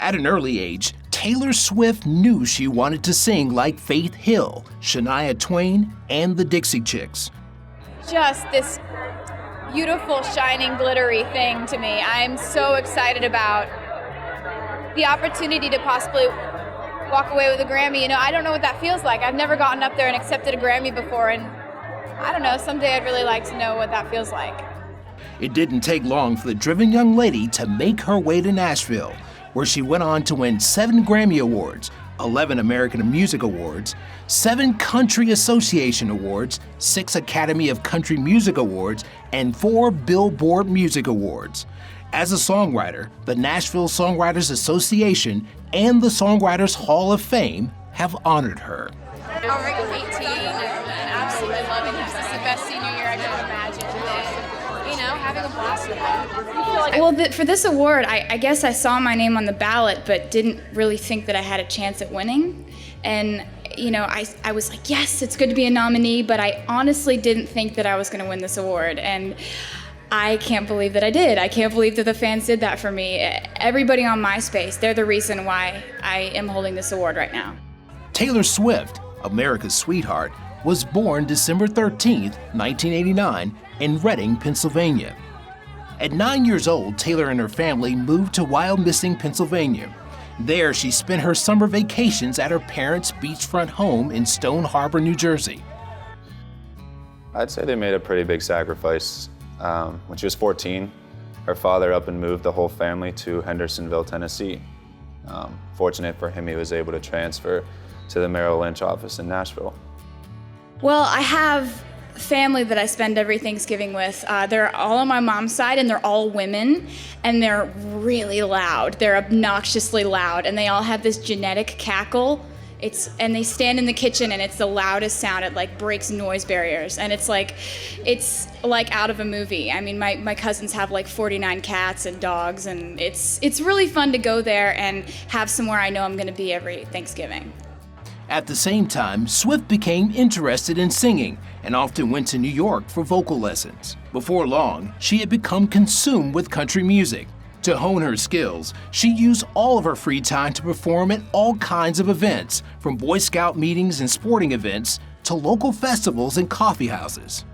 At an early age, Taylor Swift knew she wanted to sing like Faith Hill, Shania Twain, and the Dixie Chicks. Just this beautiful, shining, glittery thing to me. I'm so excited about the opportunity to possibly walk away with a Grammy. You know, I don't know what that feels like. I've never gotten up there and accepted a Grammy before, and I don't know, someday I'd really like to know what that feels like. It didn't take long for the driven young lady to make her way to Nashville, where she went on to win 7 Grammy Awards, 11 American Music Awards, 7 Country Association Awards, 6 Academy of Country Music Awards, and 4 Billboard Music Awards. As a songwriter, the Nashville Songwriters Association and the Songwriters Hall of Fame have honored her. Already 18 and absolutely loving this. This is the best senior year I could have imagined. And, you know, having a blast with it. Well, for this award, I guess I saw my name on the ballot, but didn't really think that I had a chance at winning. And, you know, I was like, yes, it's good to be a nominee, but I honestly didn't think that I was going to win this award. And I can't believe that I did. I can't believe that the fans did that for me. Everybody on MySpace, they're the reason why I am holding this award right now. Taylor Swift, America's sweetheart, was born December 13th, 1989, in Reading, Pennsylvania. At 9 years old, Taylor and her family moved to Wyomissing, Pennsylvania. There, she spent her summer vacations at her parents' beachfront home in Stone Harbor, New Jersey. I'd say they made a pretty big sacrifice. When she was 14, her father up and moved the whole family to Hendersonville, Tennessee. Fortunate for him, he was able to transfer to the Merrill Lynch office in Nashville. Well, I have family that I spend every Thanksgiving with. They're all on my mom's side, and they're all women, and they're really loud. They're obnoxiously loud, and they all have this genetic cackle. And they stand in the kitchen, and it's the loudest sound. It like breaks noise barriers, and it's like out of a movie. I mean, my cousins have like 49 cats and dogs, and it's really fun to go there and have somewhere I know I'm going to be every Thanksgiving. At the same time, Swift became interested in singing and often went to New York for vocal lessons. Before long, she had become consumed with country music. To hone her skills, she used all of her free time to perform at all kinds of events, from Boy Scout meetings and sporting events to local festivals and coffee houses.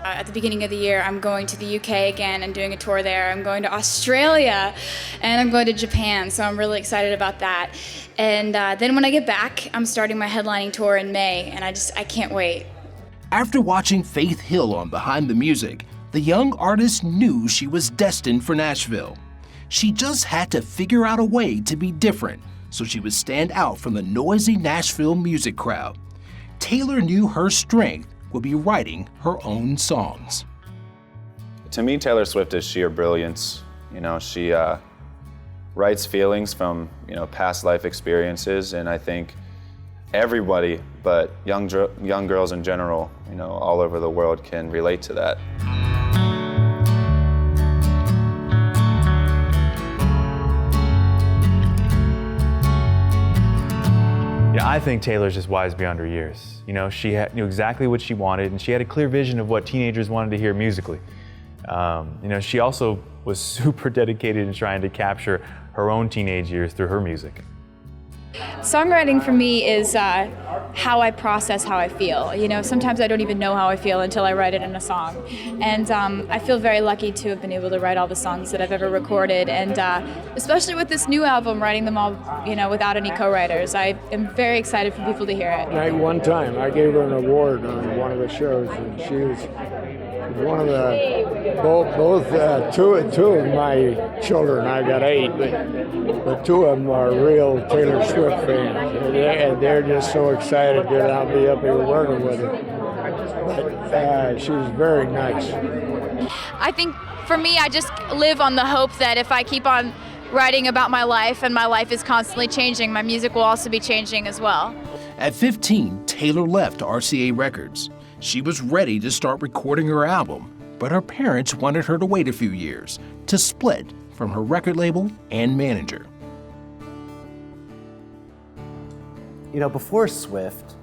At the beginning of the year, I'm going to the UK again and doing a tour there. I'm going to Australia, and I'm going to Japan, so I'm really excited about that. And then when I get back, I'm starting my headlining tour in May, and I can't wait. After watching Faith Hill on Behind the Music, the young artist knew she was destined for Nashville. She just had to figure out a way to be different so she would stand out from the noisy Nashville music crowd. Taylor knew her strength would be writing her own songs. To me, Taylor Swift is sheer brilliance. You know, she writes feelings from, past life experiences, and I think everybody, but young girls in general, all over the world can relate to that. I think Taylor's just wise beyond her years. She knew exactly what she wanted, and she had a clear vision of what teenagers wanted to hear musically. She also was super dedicated in trying to capture her own teenage years through her music. Songwriting for me is how I process how I feel. Sometimes I don't even know how I feel until I write it in a song. And I feel very lucky to have been able to write all the songs that I've ever recorded. And especially with this new album, writing them all, without any co-writers. I am very excited for people to hear it. One time I gave her an award on one of the shows, and she was one of the two of my children. I got 8, but 2 of them are real Taylor Swift fans, and they're just so excited that I'll be up here working with her. But she's very nice. I think for me, I just live on the hope that if I keep on writing about my life, and my life is constantly changing, my music will also be changing as well. At 15, Taylor left RCA Records. She was ready to start recording her album, but her parents wanted her to wait a few years to split from her record label and manager. Before Swift,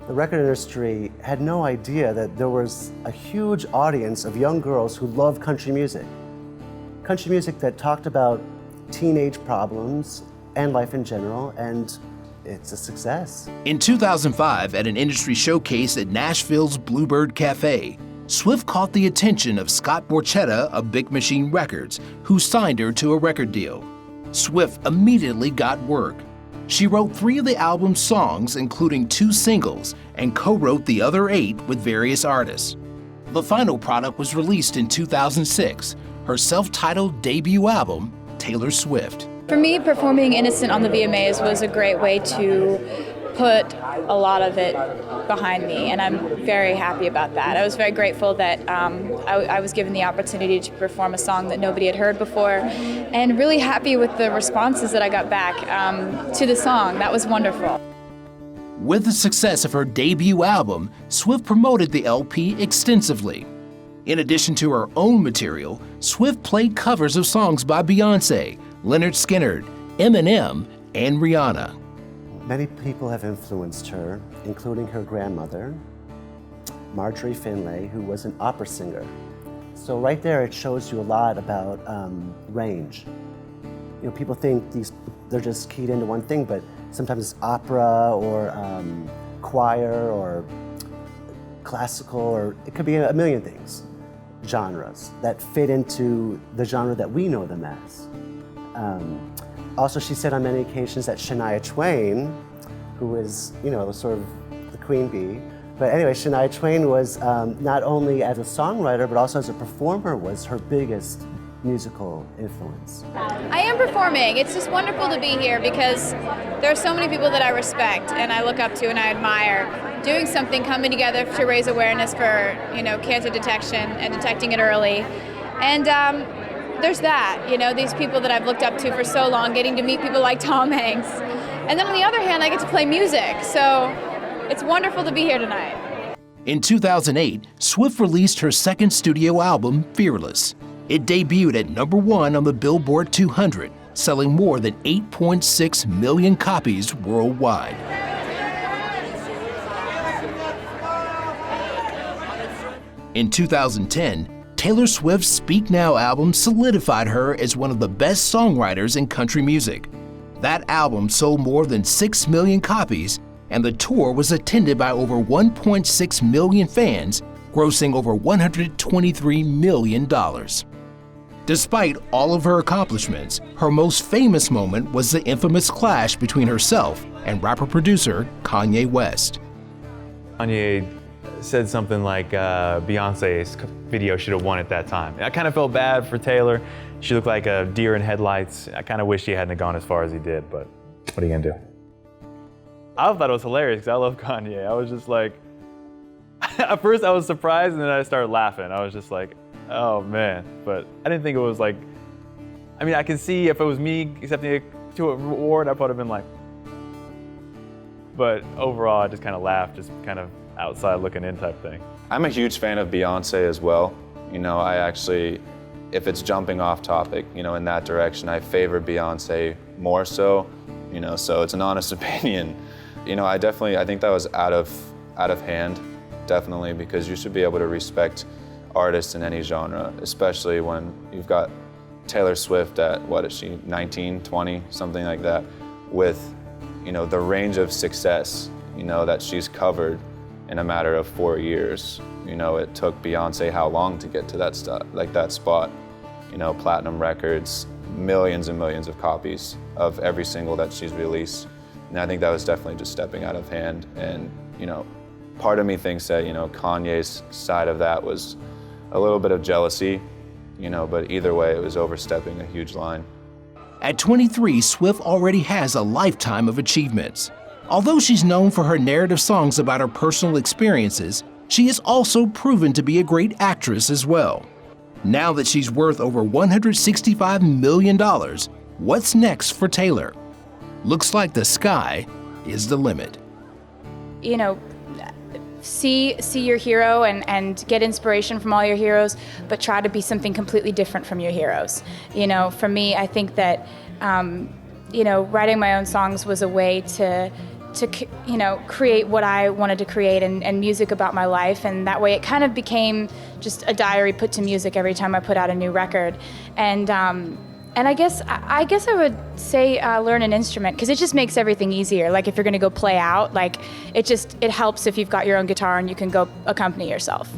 the record industry had no idea that there was a huge audience of young girls who loved country music. Country music that talked about teenage problems and life in general, and it's a success. In 2005, at an industry showcase at Nashville's Bluebird Cafe, Swift caught the attention of Scott Borchetta of Big Machine Records, who signed her to a record deal. Swift immediately got work. She wrote 3 of the album's songs, including 2 singles, and co-wrote the other 8 with various artists. The final product was released in 2006, her self-titled debut album, Taylor Swift. For me, performing Innocent on the VMAs was a great way to put a lot of it behind me, and I'm very happy about that. I was very grateful that I was given the opportunity to perform a song that nobody had heard before, and really happy with the responses that I got back to the song. That was wonderful. With the success of her debut album, Swift promoted the LP extensively. In addition to her own material, Swift played covers of songs by Beyoncé, Lynyrd Skynyrd, Eminem, and Rihanna. Many people have influenced her, including her grandmother, Marjorie Finlay, who was an opera singer. So right there, it shows you a lot about range. You know, people think they're just keyed into one thing, but sometimes it's opera or choir or classical, or it could be a million things, genres that fit into the genre that we know them as. Also, she said on many occasions that Shania Twain, who is, you know, sort of the queen bee, but anyway, Shania Twain was not only as a songwriter, but also as a performer, was her biggest musical influence. I am performing. It's just wonderful to be here because there are so many people that I respect and I look up to and I admire doing something, coming together to raise awareness for, you know, cancer detection and detecting it early. And there's that, you know, these people that I've looked up to for so long, getting to meet people like Tom Hanks. And then on the other hand, I get to play music. So it's wonderful to be here tonight. In 2008, Swift released her second studio album, Fearless. It debuted at #1 on the Billboard 200, selling more than 8.6 million copies worldwide. In 2010, Taylor Swift's Speak Now album solidified her as one of the best songwriters in country music. That album sold more than 6 million copies, and the tour was attended by over 1.6 million fans, grossing over $123 million. Despite all of her accomplishments, her most famous moment was the infamous clash between herself and rapper-producer Kanye West. Kanye said something like Beyonce's video should have won at that time. I kind of felt bad for Taylor. She looked like a deer in headlights. I kind of wish he hadn't gone as far as he did, but what are you gonna do? I thought it was hilarious because I love Kanye. I was just like, at first I was surprised and then I started laughing. I was just like, oh man, but I didn't think it was like, I mean, I can see if it was me accepting it to a award, I probably have been like, but overall I just kind of laughed, just kind of outside looking in type thing. I'm a huge fan of Beyonce as well. You know, I actually, if it's jumping off topic, you know, in that direction, I favor Beyonce more so, you know, so it's an honest opinion. You know, I think that was out of hand, definitely, because you should be able to respect artists in any genre, especially when you've got Taylor Swift at, what is she, 19, 20, something like that, with, you know, the range of success, you know, that she's covered in a matter of 4 years. You know, it took Beyonce how long to get to that spot? You know, platinum records, millions and millions of copies of every single that she's released. And I think that was definitely just stepping out of hand. And, you know, part of me thinks that, you know, Kanye's side of that was a little bit of jealousy, you know, but either way, it was overstepping a huge line. At 23, Swift already has a lifetime of achievements. Although she's known for her narrative songs about her personal experiences, she has also proven to be a great actress as well. Now that she's worth over $165 million, what's next for Taylor? Looks like the sky is the limit. You know, see your hero and get inspiration from all your heroes, but try to be something completely different from your heroes. You know, for me, I think that, you know, writing my own songs was a way to you know, create what I wanted to create and music about my life, and that way it kind of became just a diary put to music every time I put out a new record. And And I guess I would say learn an instrument, because it just makes everything easier. Like if you're going to go play out, like it helps if you've got your own guitar and you can go accompany yourself.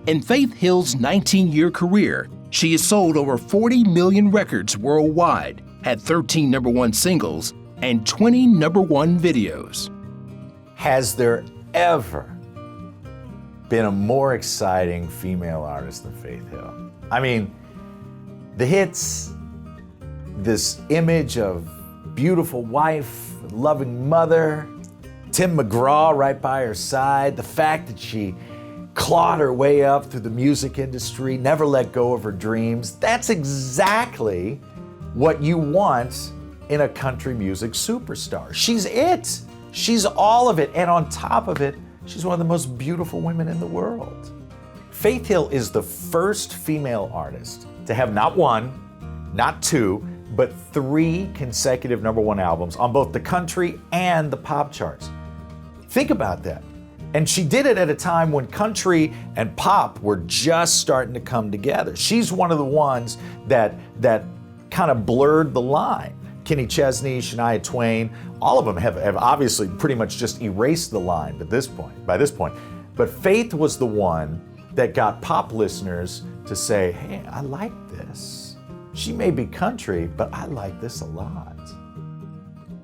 In Faith Hill's 19-year career, she has sold over 40 million records worldwide, had 13 #1 singles, and 20 #1 videos. Has there ever been a more exciting female artist than Faith Hill? I mean, the hits, this image of beautiful wife, loving mother, Tim McGraw right by her side, the fact that she clawed her way up through the music industry, never let go of her dreams. That's exactly what you want in a country music superstar. She's it. She's all of it. And on top of it, she's one of the most beautiful women in the world. Faith Hill is the first female artist to have not one, not two, but 3 consecutive #1 albums on both the country and the pop charts. Think about that. And she did it at a time when country and pop were just starting to come together. She's one of the ones that kind of blurred the line. Kenny Chesney, Shania Twain, all of them have obviously pretty much just erased the line by this point. But Faith was the one that got pop listeners to say, hey, I like this. She may be country, but I like this a lot.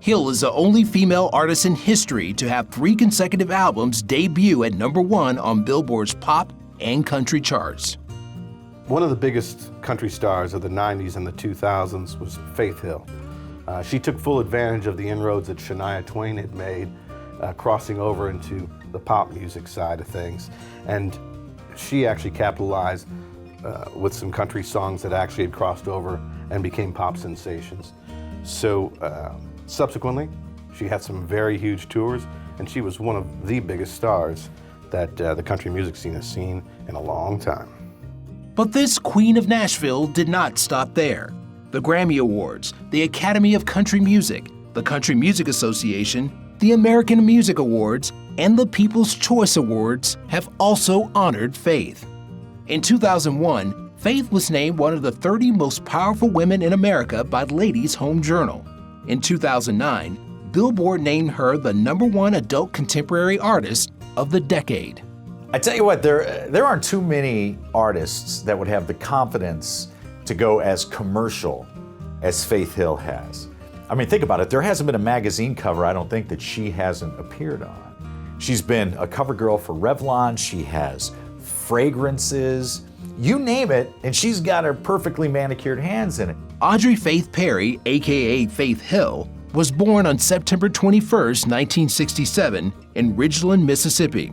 Hill is the only female artist in history to have 3 consecutive albums debut at #1 on Billboard's pop and country charts. One of the biggest country stars of the 90s and the 2000s was Faith Hill. She took full advantage of the inroads that Shania Twain had made, crossing over into the pop music side of things. And she actually capitalized with some country songs that actually had crossed over and became pop sensations. So subsequently, she had some very huge tours, and she was one of the biggest stars that the country music scene has seen in a long time. But this Queen of Nashville did not stop there. The Grammy Awards, the Academy of Country Music, the Country Music Association, the American Music Awards, and the People's Choice Awards have also honored Faith. In 2001, Faith was named one of the 30 most powerful women in America by Ladies' Home Journal. In 2009, Billboard named her the #1 adult contemporary artist of the decade. I tell you what, there aren't too many artists that would have the confidence to go as commercial as Faith Hill has. I mean, think about it. There hasn't been a magazine cover, I don't think, that she hasn't appeared on. She's been a cover girl for Revlon. She has fragrances. You name it, and she's got her perfectly manicured hands in it. Audrey Faith Perry, aka Faith Hill, was born on September 21, 1967, in Ridgeland, Mississippi.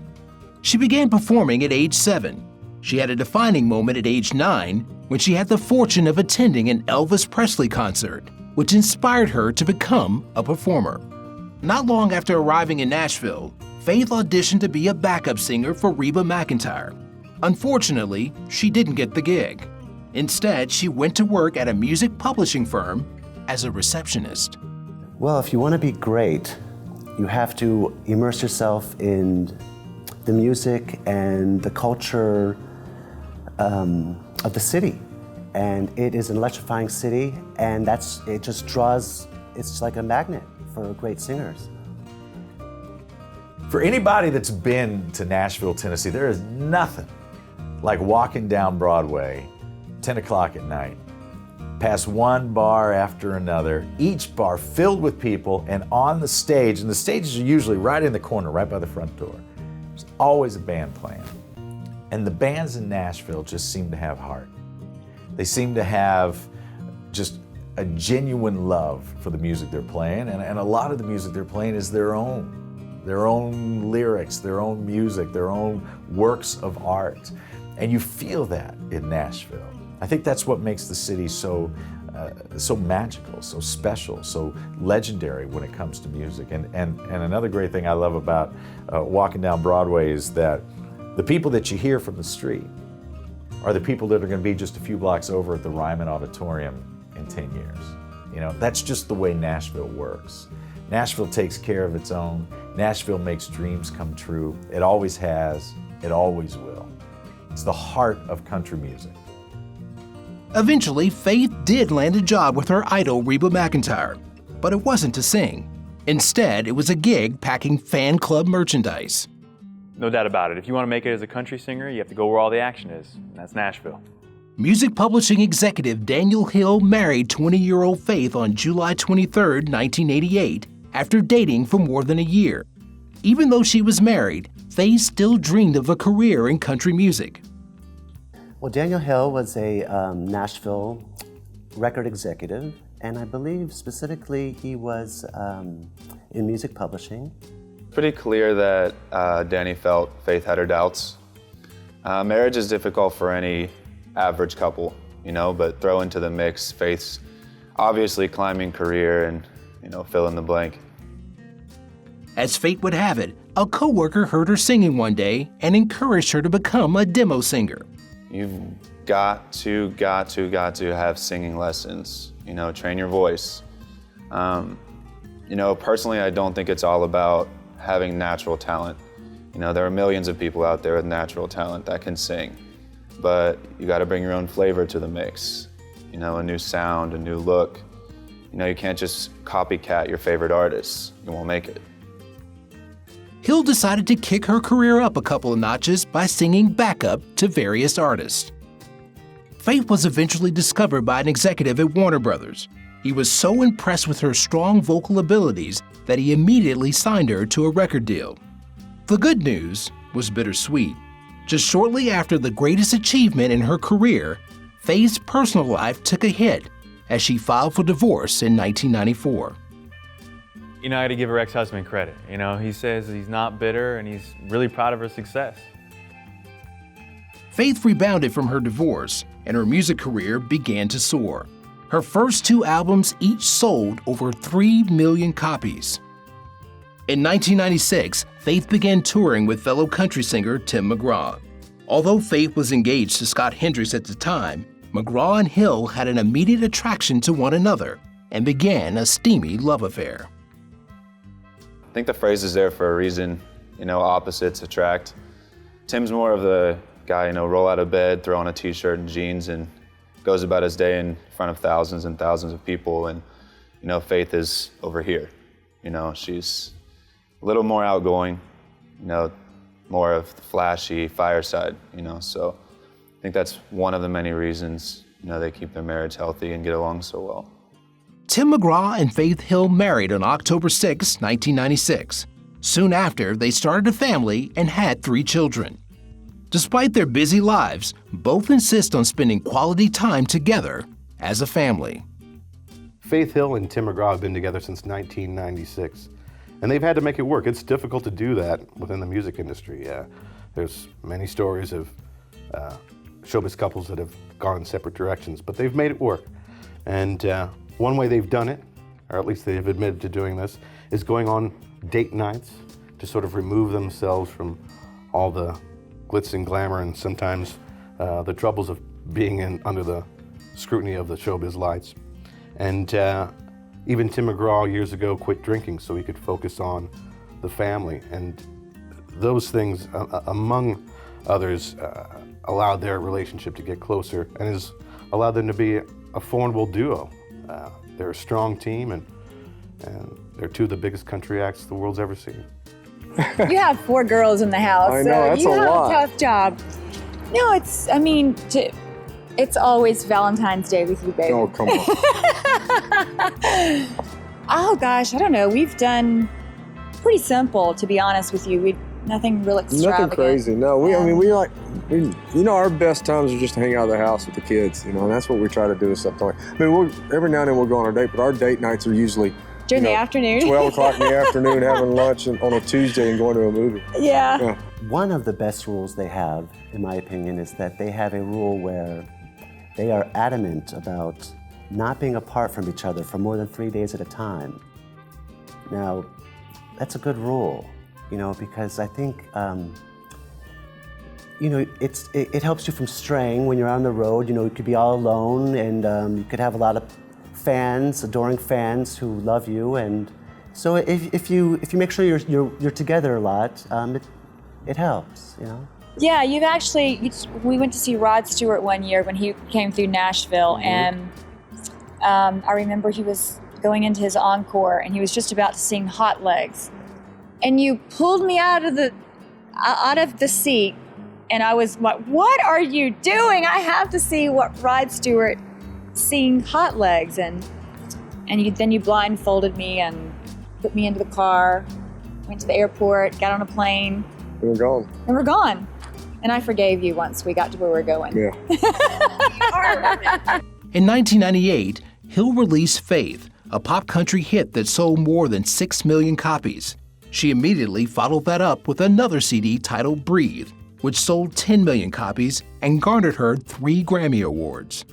She began performing at age 7. She had a defining moment at age 9 when she had the fortune of attending an Elvis Presley concert, which inspired her to become a performer. Not long after arriving in Nashville, Faith auditioned to be a backup singer for REBA McEntire. Unfortunately, she didn't get the gig. Instead, she went to work at a music publishing firm as a receptionist. Well, if you want to be great, you have to immerse yourself in the music and the culture of the city. And it is an electrifying city, and it just draws, it's like a magnet for great singers. For anybody that's been to Nashville, Tennessee, there is nothing like walking down Broadway, 10 o'clock at night, past one bar after another, each bar filled with people, and on the stage, and the stages are usually right in the corner, right by the front door, there's always a band playing. And the bands in Nashville just seem to have heart. They seem to have just a genuine love for the music they're playing, and a lot of the music they're playing is their own lyrics, their own music, their own works of art. And you feel that in Nashville. I think that's what makes the city so so magical, so special, so legendary when it comes to music. And another great thing I love about walking down Broadway is that the people that you hear from the street are the people that are going to be just a few blocks over at the Ryman Auditorium in 10 years. You know, that's just the way Nashville works. Nashville takes care of its own. Nashville makes dreams come true. It always has, it always will. It's the heart of country music. Eventually, Faith did land a job with her idol Reba McEntire, but it wasn't to sing. Instead, it was a gig packing fan club merchandise. No doubt about it. If you want to make it as a country singer, you have to go where all the action is, and that's Nashville. Music publishing executive Daniel Hill married 20-year-old Faith on July 23, 1988, after dating for more than a year. Even though she was married, Faith still dreamed of a career in country music. Well, Daniel Hill was a Nashville record executive, and I believe specifically he was in music publishing. Pretty clear that Danny felt Faith had her doubts. Marriage is difficult for any average couple, you know, but throw into the mix Faith's obviously climbing career and, you know, fill in the blank. As fate would have it, a coworker heard her singing one day and encouraged her to become a demo singer. You've got to have singing lessons, you know, train your voice. You know, personally, I don't think it's all about having natural talent. You know, there are millions of people out there with natural talent that can sing, but you got to bring your own flavor to the mix. You know, a new sound, a new look. You know, you can't just copycat your favorite artists. You won't make it. Hill decided to kick her career up a couple of notches by singing backup to various artists. Faith was eventually discovered by an executive at Warner Brothers. He was so impressed with her strong vocal abilities that he immediately signed her to a record deal. The good news was bittersweet. Just shortly after the greatest achievement in her career, Faith's personal life took a hit as she filed for divorce in 1994. You know, I got to give her ex-husband credit. You know, he says he's not bitter and he's really proud of her success. Faith rebounded from her divorce and her music career began to soar. Her first 2 albums each sold over 3 million copies. In 1996, Faith began touring with fellow country singer Tim McGraw. Although Faith was engaged to Scott Hendricks at the time, McGraw and Hill had an immediate attraction to one another and began a steamy love affair. I think the phrase is there for a reason, you know, opposites attract. Tim's more of the guy, you know, roll out of bed, throw on a t-shirt and jeans and goes about his day in front of thousands and thousands of people. And, you know, Faith is over here. You know, she's a little more outgoing, you know, more of the flashy fireside, you know. So I think that's one of the many reasons, you know, they keep their marriage healthy and get along so well. Tim McGraw and Faith Hill married on October 6, 1996. Soon after, they started a family and had 3 children. Despite their busy lives, both insist on spending quality time together as a family. Faith Hill and Tim McGraw have been together since 1996, and they've had to make it work. It's difficult to do that within the music industry. There's many stories of showbiz couples that have gone in separate directions, but they've made it work. And one way they've done it, or at least they've admitted to doing this, is going on date nights to sort of remove themselves from all the glitz and glamour and sometimes the troubles of being under the scrutiny of the showbiz lights. And even Tim McGraw years ago quit drinking so he could focus on the family. And those things, among others, allowed their relationship to get closer and has allowed them to be a formidable duo. They're a strong team, and they're 2 of the biggest country acts the world's ever seen. You have 4 girls in the house, I know, so that's you a have lot. a tough job. No, it's always Valentine's Day with you, baby. Oh, come on. Oh gosh, I don't know. We've done pretty simple, to be honest with you. Nothing real extravagant. Nothing crazy. No, I mean, you know, our best times are just to hang out of the house with the kids, you know, and that's what we try to do is something like, I mean, every now and then we'll go on our date, but our date nights are usually during the afternoon. 12 o'clock in the afternoon, having lunch on a Tuesday and going to a movie. Yeah. One of the best rules they have, in my opinion, is that they have a rule where they are adamant about not being apart from each other for more than 3 days at a time. Now, that's a good rule, because I think, it helps you from straying when you're on the road. You could be all alone, and you could have a lot of fans, adoring fans who love you. And so if you make sure you're together a lot, it helps, Yeah, we went to see Rod Stewart one year when he came through Nashville, and I remember he was going into his encore, and he was just about to sing Hot Legs. And you pulled me out of the seat, and I was like, what are you doing? I have to see what Rod Stewart sing Hot Legs. And then you blindfolded me and put me into the car, went to the airport, got on a plane. And we're gone. And we're gone. And I forgave you once we got to where we're going. Yeah. In 1998, Hill released Faith, a pop country hit that sold more than 6 million copies. She immediately followed that up with another CD titled Breathe, which sold 10 million copies and garnered her 3 Grammy Awards.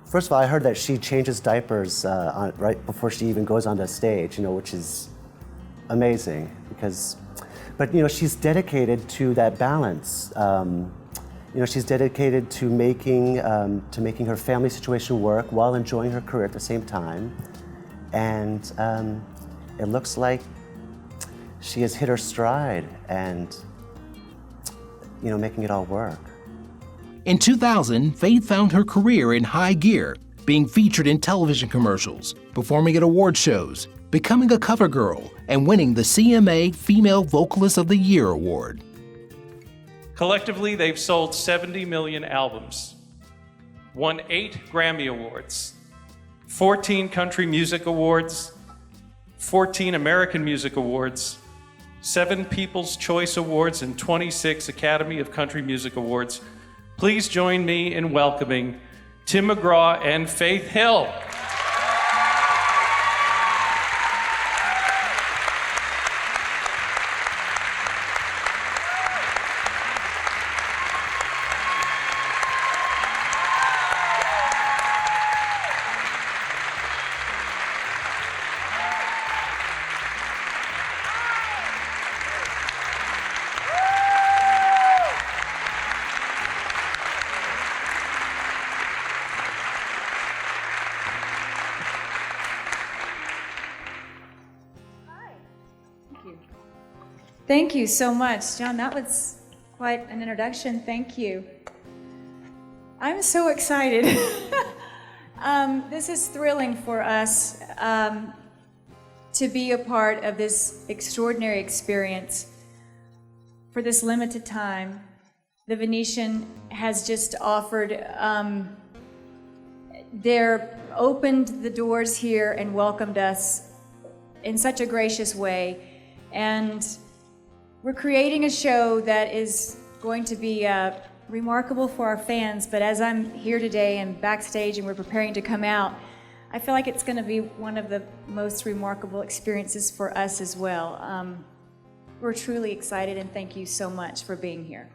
First of all, I heard that she changes diapers right before she even goes on the stage, which is amazing but she's dedicated to that balance. She's dedicated to making her family situation work while enjoying her career at the same time. And it looks like she has hit her stride and, making it all work. In 2000, Faith found her career in high gear, being featured in television commercials, performing at award shows, becoming a cover girl, and winning the CMA Female Vocalist of the Year award. Collectively, they've sold 70 million albums, won 8 Grammy Awards, 14 Country Music Awards, 14 American Music Awards, 7 People's Choice Awards, and 26 Academy of Country Music Awards. Please join me in welcoming Tim McGraw and Faith Hill. Thank you so much, John. That was quite an introduction. Thank you. I'm so excited. This is thrilling for us to be a part of this extraordinary experience for this limited time. The Venetian has just offered, they're opened the doors here and welcomed us in such a gracious way. And we're creating a show that is going to be remarkable for our fans, but as I'm here today and backstage and we're preparing to come out, I feel like it's going to be one of the most remarkable experiences for us as well. We're truly excited, and thank you so much for being here.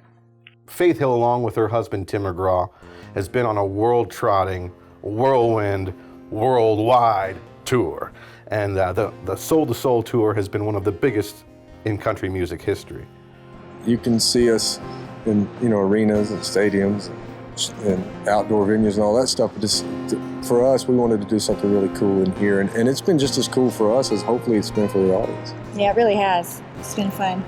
Faith Hill, along with her husband Tim McGraw, has been on a world-trotting, whirlwind, worldwide tour. And the Soul to Soul tour has been one of the biggest in country music history. You can see us in arenas and stadiums and outdoor venues and all that stuff, but just for us, we wanted to do something really cool in here, and it's been just as cool for us as hopefully it's been for the audience. Yeah, it really has. It's been fun.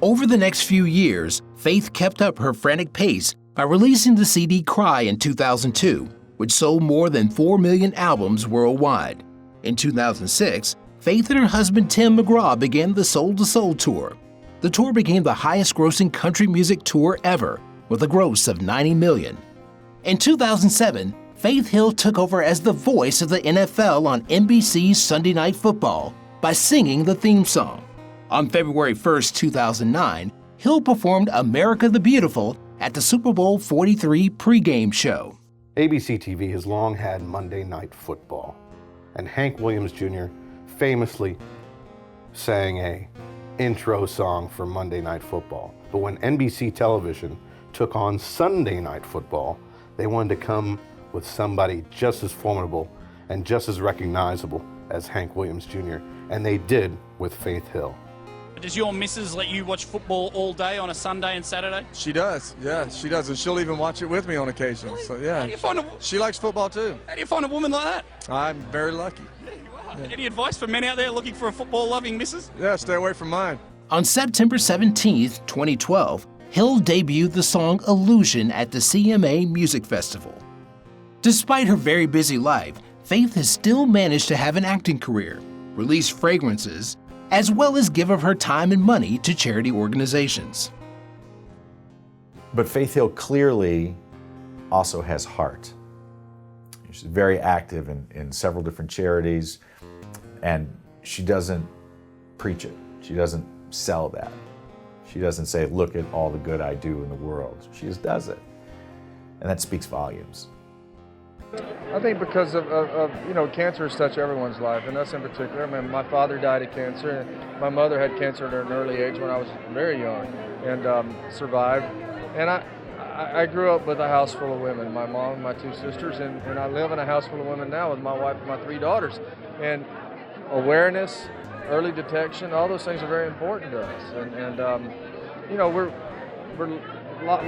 Over the next few years, Faith kept up her frantic pace by releasing the CD Cry in 2002, which sold more than 4 million albums worldwide. In 2006, Faith and her husband Tim McGraw began the Soul to Soul tour. The tour became the highest-grossing country music tour ever, with a gross of $90 million. In 2007, Faith Hill took over as the voice of the NFL on NBC's Sunday Night Football by singing the theme song. On February 1st, 2009, Hill performed America the Beautiful at the Super Bowl 43 pregame show. ABC TV has long had Monday Night Football, and Hank Williams Jr. famously sang a intro song for Monday Night Football. But when NBC television took on Sunday Night Football, they wanted to come with somebody just as formidable and just as recognizable as Hank Williams Jr., and they did with Faith Hill. Does your missus let you watch football all day on a Sunday and Saturday? She does, yeah, she does, and she'll even watch it with me on occasion. Really? So yeah, How do you find she likes football too. How do you find a woman like that? I'm very lucky. Yeah, you are. Any advice for men out there looking for a football-loving missus? Yeah, stay away from mine. On September 17th, 2012, Hill debuted the song Illusion at the CMA Music Festival. Despite her very busy life, Faith has still managed to have an acting career, release fragrances, as well as give of her time and money to charity organizations. But Faith Hill clearly also has heart. She's very active in several different charities, and she doesn't preach it. She doesn't sell that. She doesn't say, look at all the good I do in the world. She just does it. And that speaks volumes. I think because of cancer has touched everyone's life, and us in particular. I mean, my father died of cancer, and my mother had cancer at an early age when I was very young, and survived. And I grew up with a house full of women, my mom and my two sisters, and I live in a house full of women now with my wife and my 3 daughters. And awareness, early detection, all those things are very important to us. And a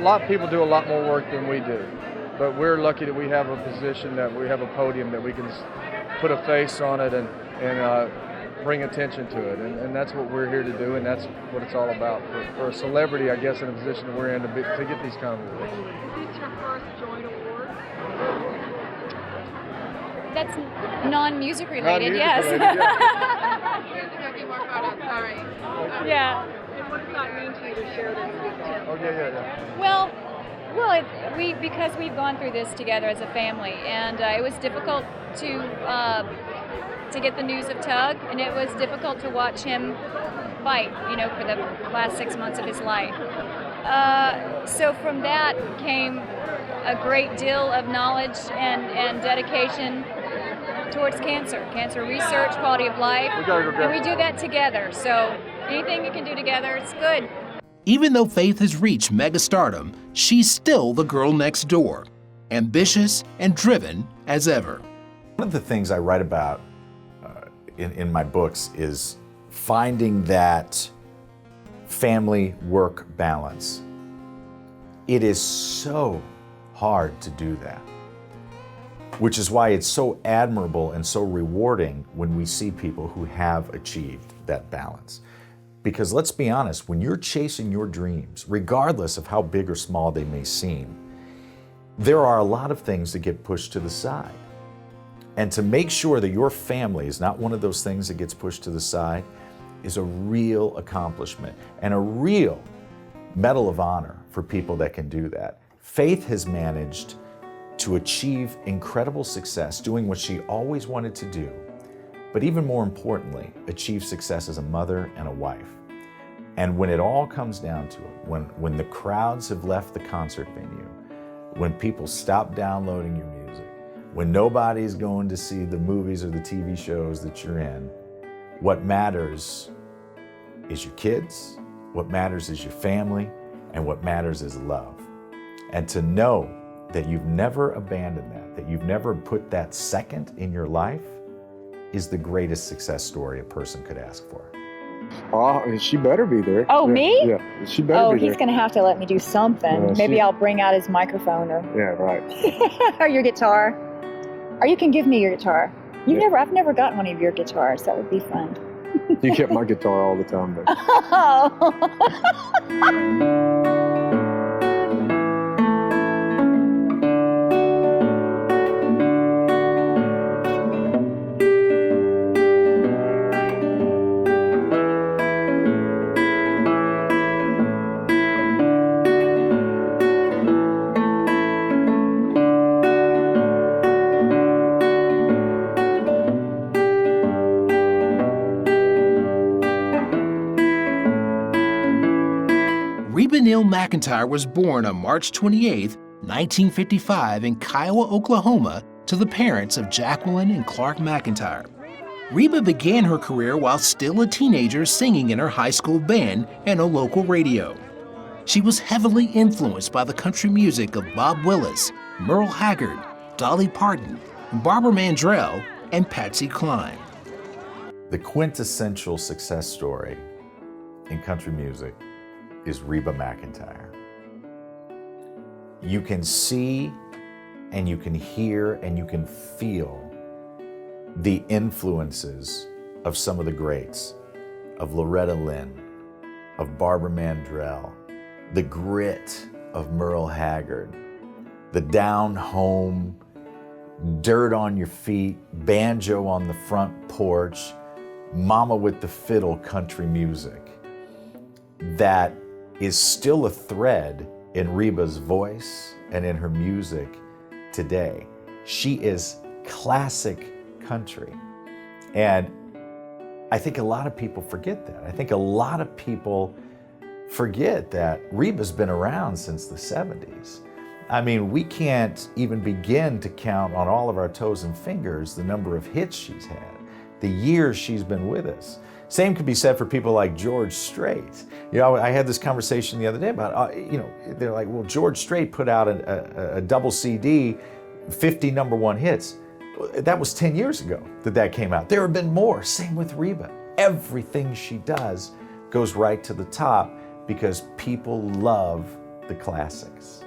lot of people do a lot more work than we do. But we're lucky that we have a position, that we have a podium that we can put a face on it and bring attention to it. And that's what we're here to do, and that's what it's all about. For a celebrity, I guess, in a position that we're in to get these kind of awards. Is this your first joint award? That's non-music related, yes. Yeah. And what does that mean to you to share this with Tim? Oh, yeah. Well, because we've gone through this together as a family, and it was difficult to get the news of Tug, and it was difficult to watch him fight, for the last 6 months of his life. So from that came a great deal of knowledge and dedication towards cancer research, quality of life, and we do that together. So anything we can do together, it's good. Even though Faith has reached megastardom, she's still the girl next door, ambitious and driven as ever. One of the things I write about in my books is finding that family-work balance. It is so hard to do that, which is why it's so admirable and so rewarding when we see people who have achieved that balance. Because let's be honest, when you're chasing your dreams, regardless of how big or small they may seem, there are a lot of things that get pushed to the side. And to make sure that your family is not one of those things that gets pushed to the side is a real accomplishment and a real medal of honor for people that can do that. Faith has managed to achieve incredible success doing what she always wanted to do, but even more importantly, achieve success as a mother and a wife. And when it all comes down to it, when the crowds have left the concert venue, when people stop downloading your music, when nobody's going to see the movies or the TV shows that you're in, what matters is your kids, what matters is your family, and what matters is love. And to know that you've never abandoned that you've never put that second in your life, is the greatest success story a person could ask for. Oh, she better be there. Oh, me? Yeah, she better be there. He's going to have to let me do something. Maybe I'll bring out his microphone or... Yeah, right. or your guitar. Or you can give me your guitar. I've never gotten one of your guitars. That would be fun. You kept my guitar all the time, though. McEntire was born on March 28, 1955 in Kiowa, Oklahoma, to the parents of Jacqueline and Clark McEntire. Reba began her career while still a teenager singing in her high school band and on local radio. She was heavily influenced by the country music of Bob Willis, Merle Haggard, Dolly Parton, Barbara Mandrell, and Patsy Cline. The quintessential success story in country music is Reba McEntire. You can see and you can hear and you can feel the influences of some of the greats, of Loretta Lynn, of Barbara Mandrell, the grit of Merle Haggard, the down-home, dirt on your feet, banjo on the front porch, mama with the fiddle country music that is still a thread in Reba's voice and in her music today. She is classic country. And I think a lot of people forget that. I think a lot of people forget that Reba's been around since the 70s. I mean, we can't even begin to count on all of our toes and fingers the number of hits she's had, the years she's been with us. Same could be said for people like George Strait. You know, I had this conversation the other day about, they're like, well, George Strait put out a double CD, 50 number one hits. That was 10 years ago that came out. There have been more. Same with Reba. Everything she does goes right to the top because people love the classics.